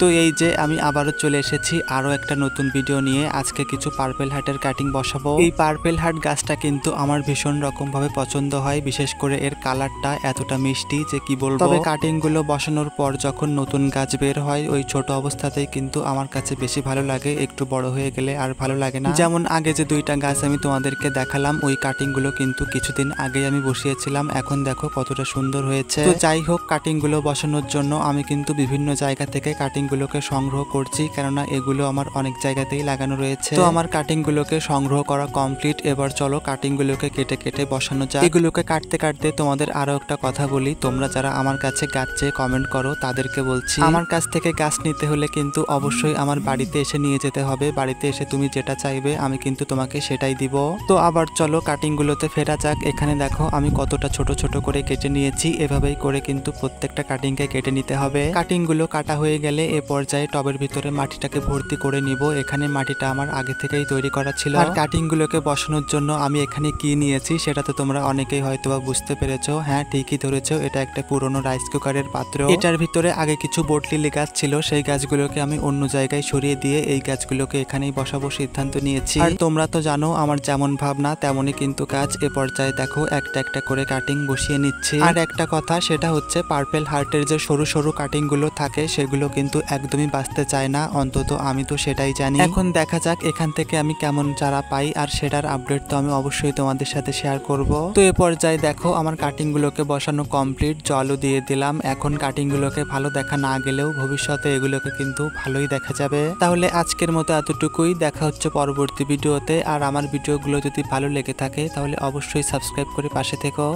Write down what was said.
তো এই যে আমি আবারও চলে এসেছি আরো একটা নতুন ভিডিও নিয়ে। আজকে কিছু পার্পেল হার্টের কাটিং বসাবো। এই পার্পেল হার্ট গাছটা কিন্তু আমার ভীষণ রকম ভাবে পছন্দ হয়, বিশেষ করে এর কালারটা এতটা মিষ্টি যে কি বলবো। তবে কাটিং গুলো বসানোর পর যখন নতুন গাছ বের হয় ওই ছোট অবস্থাতেই কিন্তু আমার কাছে বেশি ভালো লাগে, একটু বড় হয়ে গেলে আর ভালো লাগে না। যেমন আগে যে দুইটা গাছ আমি তোমাদেরকে দেখালাম ওই কাটিং গুলো কিন্তু কিছুদিন আগে আমি বসিয়েছিলাম, এখন দেখো কতটা সুন্দর হয়েছে। তো যাই হোক, কাটিং গুলো বসানোর জন্য আমি কিন্তু বিভিন্ন জায়গা থেকে কাটিং গুলোকে সংগ্রহ করছি, কেননা এগুলো আমার অনেক জায়গাতেই লাগানো রয়েছে। তো আমার কাটিং গুলোকে সংগ্রহ করা কমপ্লিট। এবার চলো কাটিং গুলোকে কেটে কেটে বসানো যায়। এগুলোকে কাটতে কাটতে তোমাদের আরো একটা কথা বলি, তোমরা যারা আমার কাছে গাছ চেয়ে কমেন্ট করো তাদেরকে বলছি, আমার কাছ থেকে গাছ নিতে হলে কিন্তু অবশ্যই আমার বাড়িতে এসে নিয়ে যেতে হবে। বাড়িতে এসে তুমি যেটা চাইবে আমি কিন্তু তোমাকে সেটাই দিব। তো আবার চলো কাটিং গুলোতে ফেরা যাক। এখানে দেখো আমি কতটা ছোট ছোট করে কেটে নিয়েছি। এভাবেই করে কিন্তু প্রত্যেকটা কাটিং কে কেটে নিতে হবে। কাটিং গুলো কাটা হয়ে গেলে এ পর্যায়ে টবের ভিতরে মাটিটাকে ভর্তি করে নিব। এখানে মাটিটা আমার আগে থেকেই তৈরি করা ছিল। আর কাটিং গুলোকে বসানোর জন্য আমি এখানে কি নিয়েছি সেটা তো তোমরা অনেকেই হয়তোবা বুঝতে পেরেছো। হ্যাঁ, ঠিকই ধরেছো, এটা একটা পুরনো রাইস কুকারের পাত্র। এটার ভিতরে আগে কিছু বটলিলি গাছ ছিল, সেই গাছগুলোকে আমি অন্য জায়গায় সরিয়ে দিয়ে এই গাছগুলোকে এখানেই বসাবো সিদ্ধান্ত নিয়েছি। আর তোমরা তো জানো আমার যেমন ভাবনা তেমনই কিন্তু কাজ। এ পর্যায়ে দেখো একটা একটা করে কাটিং বসিয়ে নিচ্ছি। আর একটা কথা, সেটা হচ্ছে পার্পেল হার্টের যে সরু সরু কাটিং গুলো থাকে সেগুলো কিন্তু একদমই বাঁচতে চায় না, অন্তত আমি তো সেটাই জানি। এখন দেখা যাক এখান থেকে আমি কেমন চারা পাই, আর সেটার আপডেট তো আমি অবশ্যই তোমাদের সাথে শেয়ার করব। তো এ পর্যায়ে দেখো আমার কাটিং গুলোকে বসানো কমপ্লিট, জলও দিয়ে দিলাম। এখন কাটিং গুলোকে ভালো দেখা না গেলেও ভবিষ্যতে এগুলোকে কিন্তু ভালোই দেখা যাবে। তাহলে আজকের মতো এতটুকুই, দেখা হচ্ছে পরবর্তী ভিডিওতে। আর আমার ভিডিওগুলো যদি ভালো লেগে থাকে তাহলে অবশ্যই সাবস্ক্রাইব করে পাশে থেকো।